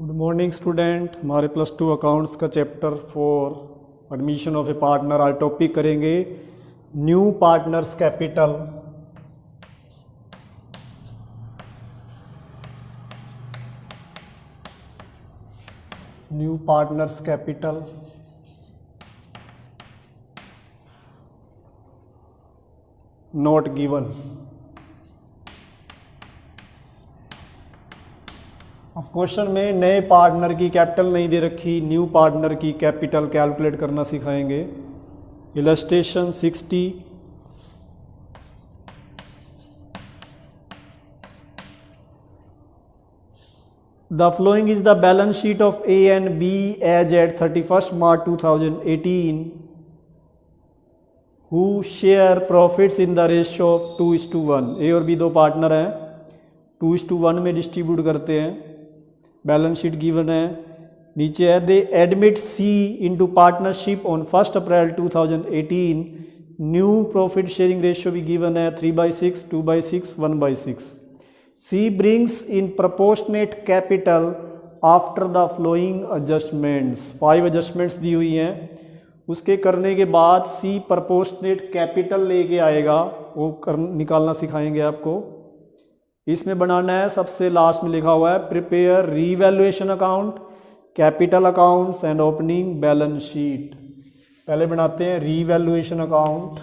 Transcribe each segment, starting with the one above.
Good morning student. हमारे +2 accounts का chapter 4 admission of a partner आज टॉपिक करेंगे new partners capital. New partners capital not given. अब question में नए पार्टनर की कैपिटल नहीं दे रखी, न्यू पार्टनर की कैपिटल कैलकुलेट करना सिखाएंगे। Illustration 60। The following is the balance sheet of A and B as at 31st March 2018 who share profits in the ratio of 2:1। A और बी दो पार्टनर हैं, 2:1 में डिस्ट्रीब्यूट करते हैं। बैलेंस शीट गिवन है, नीचे है they admit C into partnership on 1 April 2018। New profit sharing ratio भी गिवन है 3/6, 2/6, 1/6। C brings in proportionate capital after the following adjustments. 5 adjustments दी हुई हैं, उसके करने के बाद सी प्रपोर्शनेट कैपिटल लेके आएगा, वो निकालना सिखाएंगे आपको। इसमें बनाना है, सबसे लास्ट में लिखा हुआ है prepare revaluation account, capital accounts and opening balance sheet. पहले बनाते हैं रीवैल्यूएशन अकाउंट।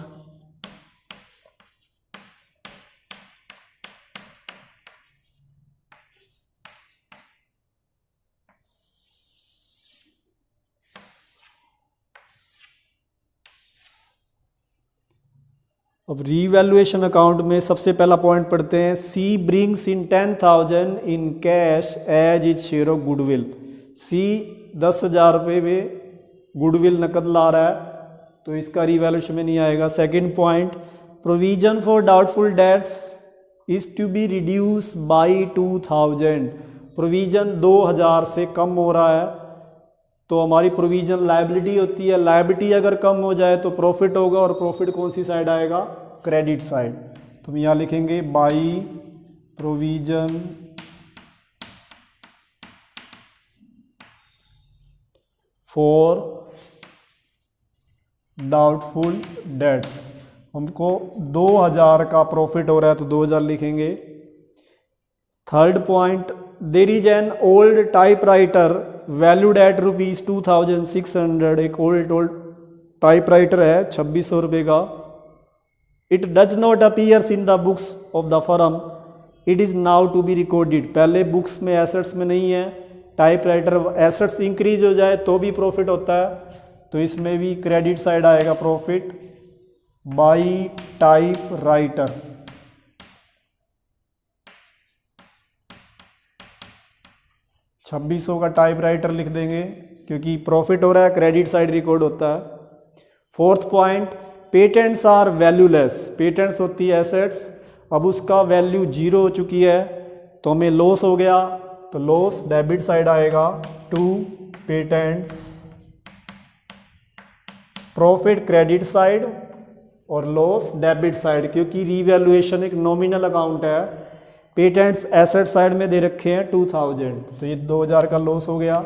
अब रीवैल्यूएशन अकाउंट में सबसे पहला पॉइंट पढ़ते हैं, C brings in 10,000 in cash as his share of goodwill. C 10,000 रुपये में गुडविल नकद ला रहा है, तो इसका रीवैल्यूएशन में नहीं आएगा। Second point, provision for doubtful debts is to be reduce by 2,000। Provision 2,000 से कम हो रहा है, तो हमारी प्रोविजन लायबिलिटी होती है। लायबिलिटी अगर कम हो जाए तो प्रॉफिट होगा, और प्रॉफिट कौन सी साइड आएगा? Credit side. तो हम यहाँ लिखेंगे by provision for doubtful dates. हमको 2,000 का प्रॉफिट हो रहा है तो 2,000 लिखेंगे। Third point, there is an old typewriter valued at ₹2,600। एक ओल्ड टाइपराइटर है 2,600 रुपये का। It does not appears in the books of the firm, it is now to be recorded. पहले बुक्स में एसेट्स में नहीं है, टाइपराइटर एसेट्स इंक्रीज हो जाए तो भी प्रॉफिट होता है, तो इसमें भी क्रेडिट साइड आएगा प्रॉफिट बाई टाइपराइटर। $2,600 का टाइपराइटर लिख देंगे, क्योंकि प्रॉफिट हो रहा है, क्रेडिट साइड रिकॉर्ड होता है। Fourth point, patents are valueless. Patents होती है एसेट्स, अब उसका वैल्यू 0 हो चुकी है, तो हमें लॉस हो गया, तो लॉस डेबिट साइड आएगा to patents. Profit credit side और लॉस डेबिट साइड, क्योंकि रीवैल्यूएशन एक नॉमिनल अकाउंट है। पेटेंट्स एसेट साइड में दे रखे हैं 2,000, तो ये 2,000 का लॉस हो गया।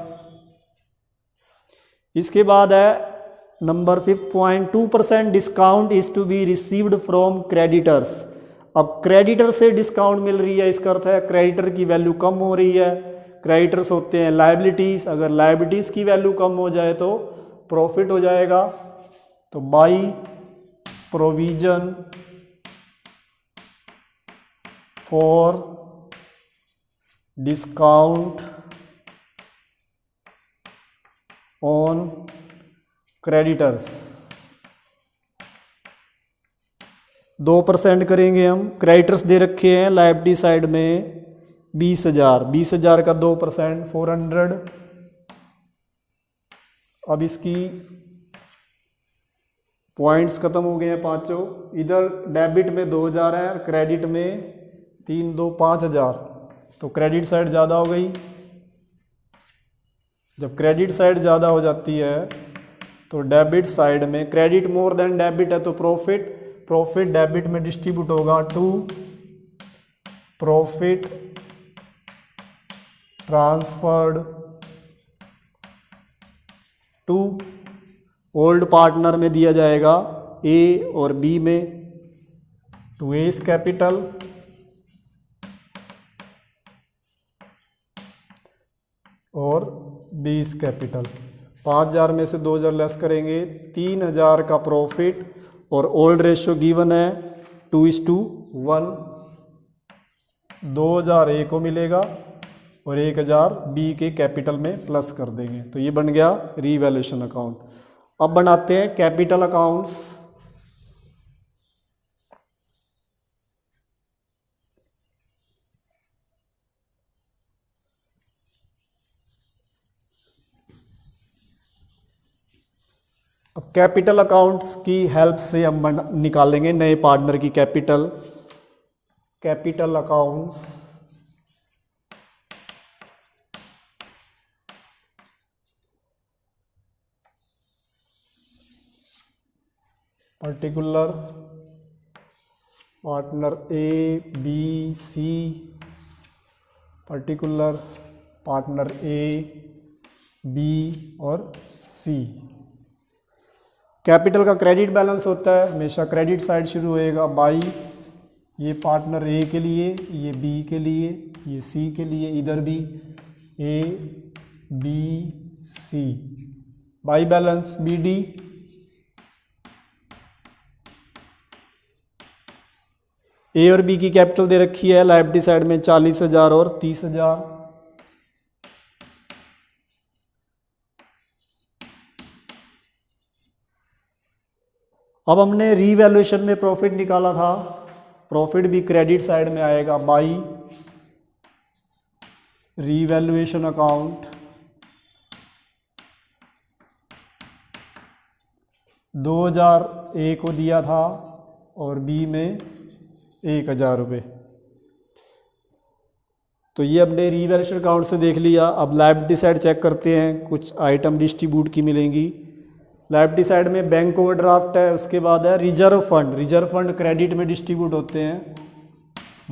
इसके बाद है number 5th point, 2% discount is to be received from creditors. अब क्रेडिटर से डिस्काउंट मिल रही है, इसका अर्थ है क्रेडिटर की वैल्यू कम हो रही है। क्रेडिटर्स होते हैं लायबिलिटीज, अगर लायबिलिटीज की वैल्यू कम हो जाए तो प्रॉफिट हो जाएगा, तो by provision for discount on creditors. 2% करेंगे हम। क्रेडिटर्स दे रखे हैं लायबिलिटी साइड में 20,000, 20,000 का 2% 400। अब इसकी पॉइंट्स खत्म हो गए हैं पांचों। इधर डेबिट में 2,000 है, क्रेडिट में 3, 2, 5,000, तो क्रेडिट साइड ज़्यादा हो गई। जब क्रेडिट साइड ज़्यादा हो जाती है तो डेबिट साइड में, क्रेडिट मोर देन डेबिट है तो प्रॉफिट डेबिट में डिस्ट्रीब्यूट होगा to profit transferred to, old partner में दिया जाएगा ए और बी में, टू ए इज कैपिटल और बी इज कैपिटल। 5,000 में से 2,000 लेस करेंगे, 3,000 का प्रॉफिट और ओल्ड रेशियो गिवन है 2:1। 2,000 ए को मिलेगा और 1,000 बी के कैपिटल में प्लस कर देंगे, तो ये बन गया रीवैल्यूएशन अकाउंट। अब बनाते हैं कैपिटल अकाउंट्स। अब कैपिटल अकाउंट्स की हेल्प से हम निकालेंगे नए पार्टनर की capital. Capital accounts particular partner A B C, particular partner A B और सी। कैपिटल का क्रेडिट बैलेंस होता है, हमेशा क्रेडिट साइड शुरू होएगा बाई, ये पार्टनर ए के लिए, ये बी के लिए, ये सी के लिए, इधर भी A B C, by balance B D. A और बी की कैपिटल दे रखी है लायबिलिटी साइड में 40,000 और 30,000। अब हमने रीवैल्यूएशन में प्रॉफिट निकाला था, प्रॉफिट भी क्रेडिट साइड में आएगा बाई रीवैल्यूएशन अकाउंट। 2,000 ए को दिया था और बी में 1,000 रुपये। तो ये अपने रीवैल्यूएशन अकाउंट से देख लिया। अब लायबिलिटी साइड चेक करते हैं, कुछ आइटम डिस्ट्रीब्यूट की मिलेंगी। लायबिलिटी साइड में बैंक ओवरड्राफ्ट है, उसके बाद है reserve fund. Reserve fund credit में डिस्ट्रीब्यूट होते हैं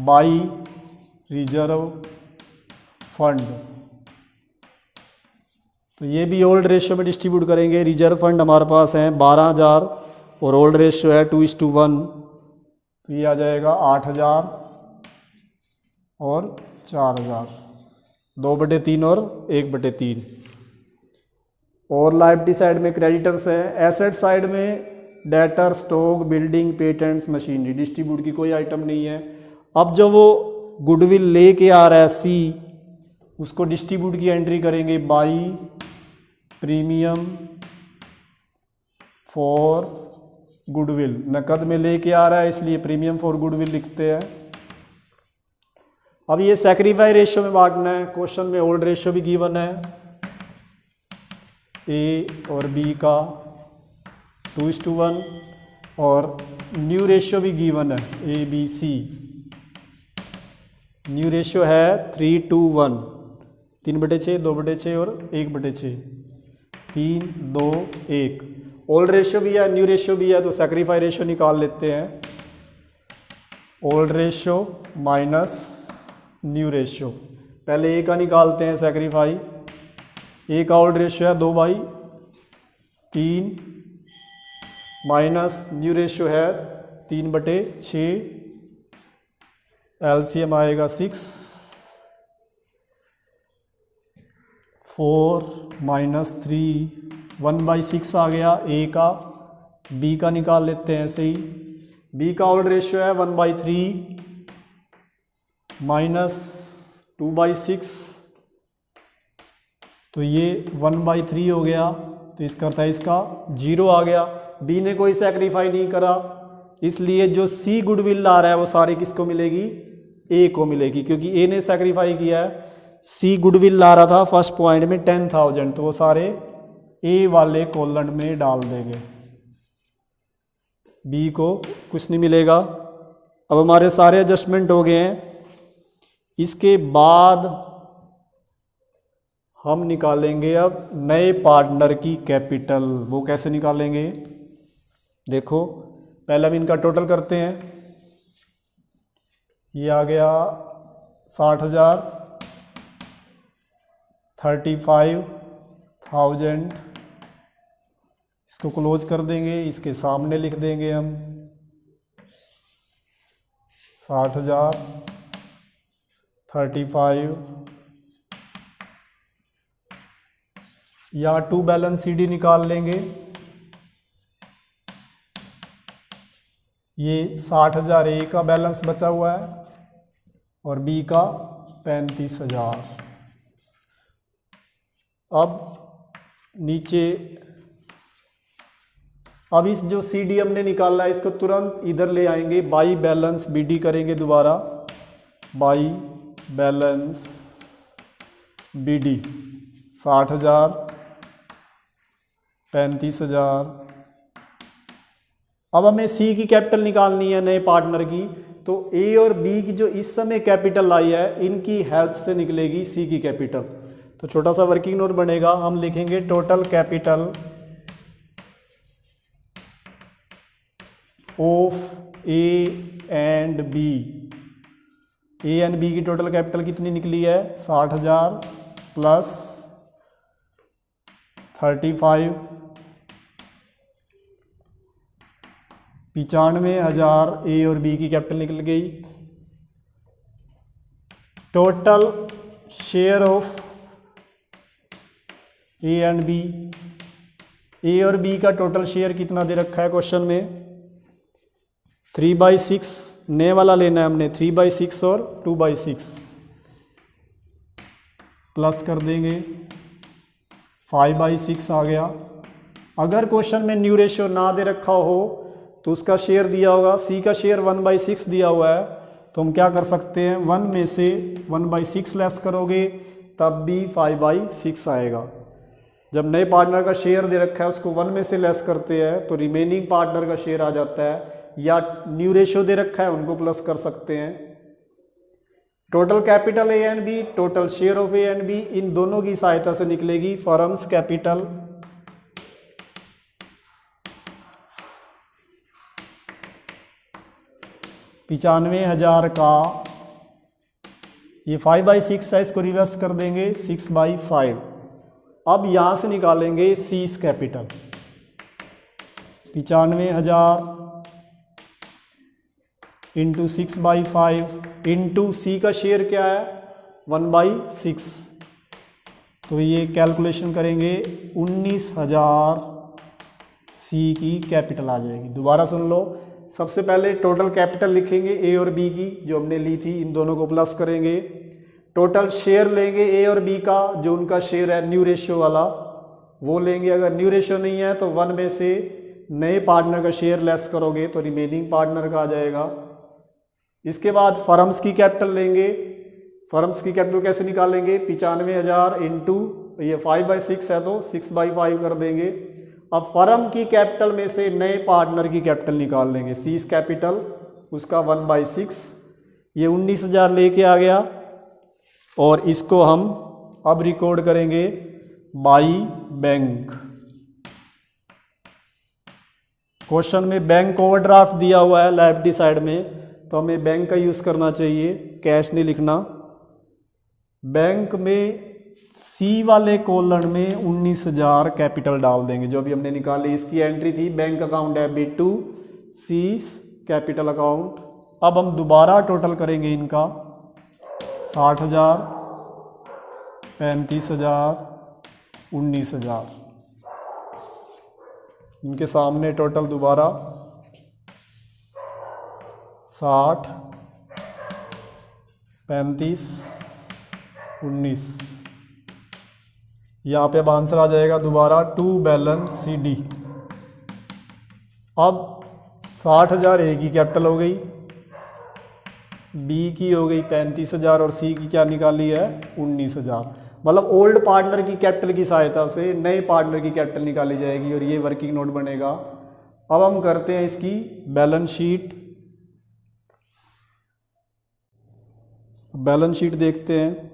बाई रिजर्व फंड, तो ये भी ओल्ड रेशियो में डिस्ट्रीब्यूट करेंगे। रिजर्व फंड हमारे पास हैं 12,000 और ओल्ड रेशियो है 2:1, तो ये आ जाएगा 8,000 और 4,000, 2/3 और 1/3। और लायबिलिटी साइड में क्रेडिटर्स है। एसेट साइड में debtor, stock, building, patents, machinery, distribute की कोई आइटम नहीं है। अब जो वो गुडविल लेके आ रहा है सी, उसको डिस्ट्रीब्यूट की एंट्री करेंगे बाई प्रीमियम फॉर गुडविल। नकद में लेके आ रहा है इसलिए प्रीमियम फॉर गुडविल लिखते हैं। अब ये सैक्रिफाई रेशियो में बांटना है। क्वेश्चन में ओल्ड रेशियो भी गिवन है, ए और बी का 2:1, और न्यू रेशियो भी गिवन है A B C. New ratio है 3:1, 3/6, 2/6 और 1/6, 3, 2, 1। ओल्ड रेशियो भी है, न्यू रेशियो भी है, तो सैक्रिफाई रेशियो निकाल लेते हैं। Old ratio minus new ratio, पहले ए का निकालते हैं सैक्रिफाई। ए का ओल्ड रेशियो है 2/3 माइनस न्यू रेशियो है 3/6, एलसीएम आएगा 6, 4 - 3, 1/6 आ गया ए का। बी का निकाल लेते हैं ऐसे ही। बी का ओल्ड रेशियो है 1/3 माइनस 2/6, तो ये 1/3 हो गया, तो इसका अर्थ है इसका 0 आ गया। बी ने कोई सैक्रिफाई नहीं करा, इसलिए जो सी गुडविल ला रहा है वो सारी किसको मिलेगी? ए को मिलेगी, क्योंकि ए ने सैक्रिफाई किया है। सी गुडविल ला रहा था फर्स्ट पॉइंट में 10,000, तो वो सारे ए वाले कॉलम में डाल देंगे, बी को कुछ नहीं मिलेगा। अब हमारे सारे एडजस्टमेंट हो गए हैं। इसके बाद हम निकालेंगे अब नए पार्टनर की कैपिटल। वो कैसे निकालेंगे देखो, पहले हम इनका टोटल करते हैं। ये आ गया 60,000, 35,000 इसको क्लोज कर देंगे, इसके सामने लिख देंगे हम 60,000, 35 या टू बैलेंस सीडी निकाल लेंगे। ये 60,000 ए का बैलेंस बचा हुआ है और बी का 35,000। अब नीचे अब इस जो सी डी हमने निकाला है इसको तुरंत इधर ले आएंगे, बाई बैलेंस बी डी करेंगे दोबारा, बाई बैलेंस बी डी 60,000, 35,000। अब हमें सी की कैपिटल निकालनी है नए पार्टनर की, तो ए और बी की जो इस समय कैपिटल आई है इनकी हेल्प से निकलेगी सी की कैपिटल। तो छोटा सा वर्किंग नोट बनेगा, हम लिखेंगे total capital of A and B. A and B की टोटल कैपिटल कितनी निकली है 60,000 प्लस 35 95,000 ए और बी की कैपिटल निकल गई। Total share of A and B, A और बी का टोटल शेयर कितना दे रखा है क्वेश्चन में 3/6, नए वाला लेना है हमने 3/6 और 2/6 प्लस कर देंगे 5/6 आ गया। अगर क्वेश्चन में न्यू रेशियो ना दे रखा हो तो उसका शेयर दिया होगा, सी का शेयर 1/6 दिया हुआ है, तो हम क्या कर सकते हैं 1 में से 1/6 लेस करोगे तब भी 5/6 आएगा। जब नए पार्टनर का शेयर दे रखा है उसको 1 में से लेस करते हैं तो रिमेनिंग पार्टनर का शेयर आ जाता है, या न्यू रेशियो दे रखा है उनको प्लस कर सकते हैं। Total capital A and B, total share of A and B, इन दोनों की सहायता से निकलेगी फर्म्स कैपिटल। $95,000 का ये 5/6 है, इसको रिवर्स कर देंगे 6/5। अब यहां से निकालेंगे सीज कैपिटल 95,000 इंटू 6/5 इंटू सी का शेयर क्या है 1/6, तो ये कैलकुलेशन करेंगे 19,000 सी की कैपिटल आ जाएगी। दोबारा सुन लो, सबसे पहले टोटल कैपिटल लिखेंगे ए और बी की जो हमने ली थी, इन दोनों को प्लस करेंगे। टोटल शेयर लेंगे ए और बी का, जो उनका शेयर है न्यू रेशियो वाला वो लेंगे। अगर न्यू रेशियो नहीं है तो 1 में से नए पार्टनर का शेयर लेस करोगे तो रिमेनिंग पार्टनर का आ जाएगा। इसके बाद फर्म्स की कैपिटल लेंगे। फर्म्स की कैपिटल कैसे निकालेंगे 95,000 इंटू ये 5/6 है तो 6/5 कर देंगे। अब फर्म की कैपिटल में से नए पार्टनर की कैपिटल निकाल लेंगे, सीज कैपिटल उसका 1/6, ये 19,000 लेके आ गया और इसको हम अब रिकॉर्ड करेंगे बाई बैंक। क्वेश्चन में बैंक ओवरड्राफ्ट दिया हुआ है लायबिलिटी साइड में, तो हमें बैंक का यूज करना चाहिए, कैश नहीं लिखना। बैंक में सी वाले कॉलम में 19,000 कैपिटल डाल देंगे जो अभी हमने निकाली। इसकी एंट्री थी bank account debit to C's capital account. अब हम दोबारा टोटल करेंगे इनका 60,000, 35,000, 19,000, इनके सामने टोटल दोबारा 60, 35, 19। यहाँ पे अब आंसर आ जाएगा दोबारा टू बैलेंस सी डी। अब 60,000 ए की कैपिटल हो गई, बी की हो गई 35,000 और सी की क्या निकाली है 19,000। मतलब ओल्ड पार्टनर की कैपिटल की सहायता से नए पार्टनर की कैपिटल निकाली जाएगी और ये वर्किंग नोट बनेगा। अब हम करते हैं इसकी बैलेंस शीट। बैलेंस शीट देखते हैं।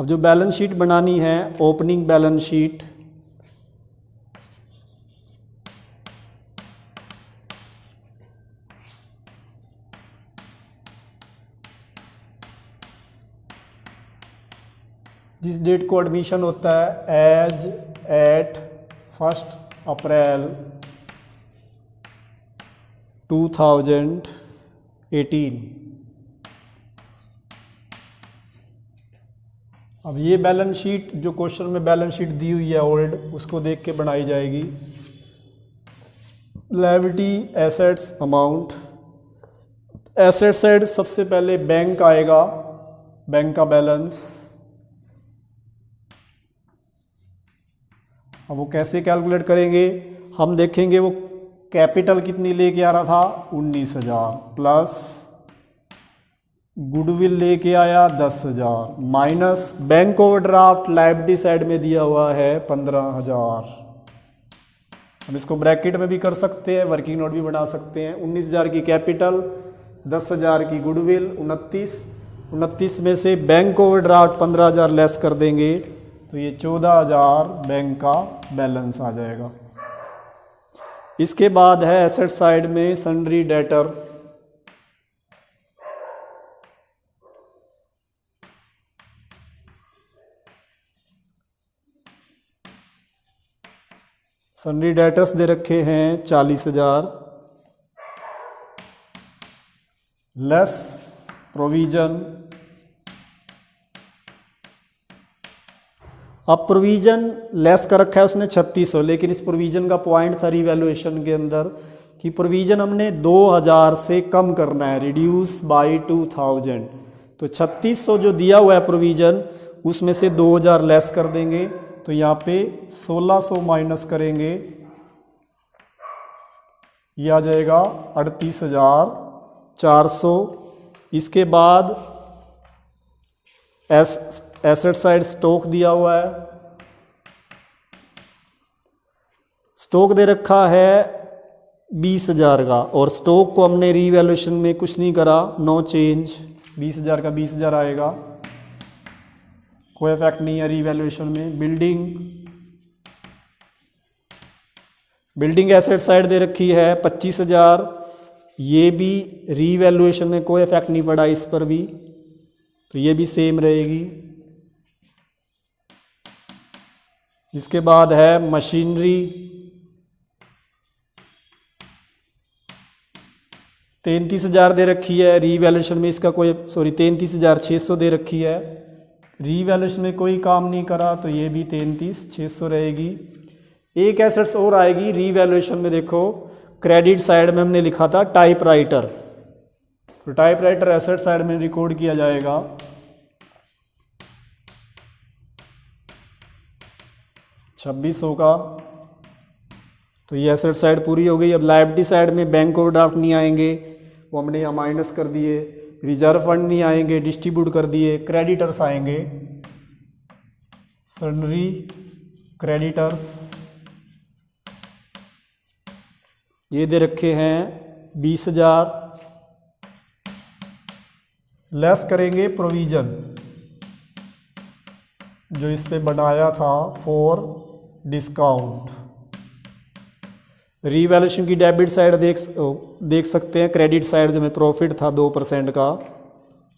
अब जो बैलेंस शीट बनानी है, ओपनिंग बैलेंस शीट, जिस डेट को एडमिशन होता है एज एट 1 अप्रैल 2018। अब ये बैलेंस शीट जो क्वेश्चन में बैलेंस शीट दी हुई है ओल्ड, उसको देख के बनाई जाएगी। Liability, assets, amount. Asset side सबसे पहले बैंक आएगा, बैंक का बैलेंस। अब वो कैसे कैलकुलेट करेंगे, हम देखेंगे वो कैपिटल कितनी लेके आ रहा था 19,000 प्लस गुडविल लेके आया 10,000 minus bank overdraft liability side में दिया हुआ है 15,000। हम इसको ब्रैकेट में भी कर सकते हैं, वर्किंग नोट भी बना सकते हैं। 19,000 की कैपिटल, 10,000 की गुडविल, 29 में से बैंक ओवरड्राफ्ट 15,000 लेस कर देंगे तो ये 14,000 बैंक का बैलेंस आ जाएगा। इसके बाद है एसेट साइड में सन्ड्री डेटर। सन्ड्री डेटर्स दे रखे हैं 40,000 लेस प्रोविजन। अब प्रोविजन लेस कर रखा है उसने 3600, लेकिन इस प्रोविजन का पॉइंट था रिवैल्यूएशन के अंदर कि प्रोविजन हमने 2000 से कम करना है, रिड्यूस बाय 2000। तो 3600 जो दिया हुआ है प्रोविजन, उसमें से 2000 लेस कर देंगे तो यहाँ पे 1600 माइनस करेंगे, ये आ जाएगा 38,400। इसके बाद एसेट साइड स्टॉक दिया हुआ है, स्टॉक दे रखा है 20,000 का, और स्टॉक को हमने रीवैल्यूएशन में कुछ नहीं करा, नो चेंज। 20,000 का 20,000 आएगा, कोई इफेक्ट नहीं है रीवैल्यूएशन में। बिल्डिंग एसेट साइड दे रखी है 25,000, ये भी रीवैल्यूएशन में कोई इफेक्ट नहीं पड़ा इस पर भी, तो ये भी सेम रहेगी। इसके बाद है मशीनरी, 33,000 दे रखी है, रीवैल्यूएशन में इसका कोई 33,600 दे रखी है, रीवैल्यूएशन में कोई काम नहीं करा तो ये भी 33,600 रहेगी। एक एसेट्स और आएगी रीवैल्यूएशन में, देखो क्रेडिट साइड में हमने लिखा था टाइपराइटर, तो टाइपराइटर एसेट साइड में रिकॉर्ड किया जाएगा। $2600 का, तो ये एसेट साइड पूरी हो गई। अब लायबिलिटी साइड में बैंक ओवरड्राफ्ट नहीं आएंगे, वो हमने यहाँ माइनस कर दिए। रिजर्व फंड नहीं आएंगे, डिस्ट्रीब्यूट कर दिए। क्रेडिटर्स आएंगे, सन्ड्री क्रेडिटर्स, ये दे रखे हैं 20,000 लेस करेंगे प्रोविजन जो इस पे बनाया था फॉर डिस्काउंट। रीवैल्यूएशन की डेबिट साइड देख सकते हैं, क्रेडिट साइड जो में प्रॉफिट था 2% का,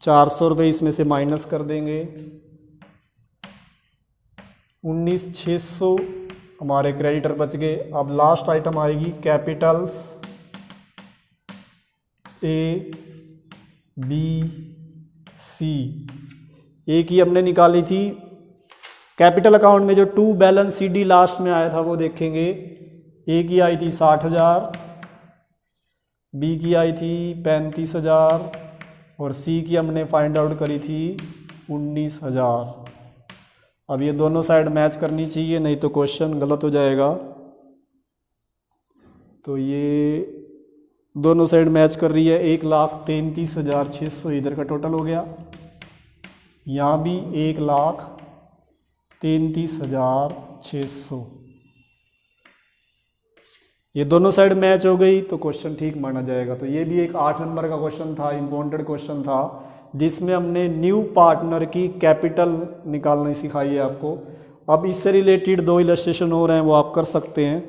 400 रुपये इसमें से माइनस कर देंगे। 19,600 हमारे क्रेडिटर बच गए। अब लास्ट आइटम आएगी कैपिटल्स, ए बी सी। एक ही हमने निकाली थी कैपिटल अकाउंट में, जो to balance C D last में आया था वो देखेंगे। ए की आई थी 60,000, बी की आई थी 35,000 और सी की हमने फाइंड आउट करी थी 19,000। अब ये दोनों साइड मैच करनी चाहिए, नहीं तो क्वेश्चन गलत हो जाएगा। तो ये दोनों साइड मैच कर रही है। 1,33,600 इधर का टोटल हो गया, यहाँ भी 1,33,600। ये दोनों साइड मैच हो गई तो क्वेश्चन ठीक माना जाएगा। तो ये भी एक 8 नंबर का क्वेश्चन था, इम्पोर्टेंट क्वेश्चन था, जिसमें हमने न्यू पार्टनर की कैपिटल निकालनी सिखाई है आपको। अब इससे रिलेटेड 2 इलस्ट्रेशन हो रहे हैं, वो आप कर सकते हैं।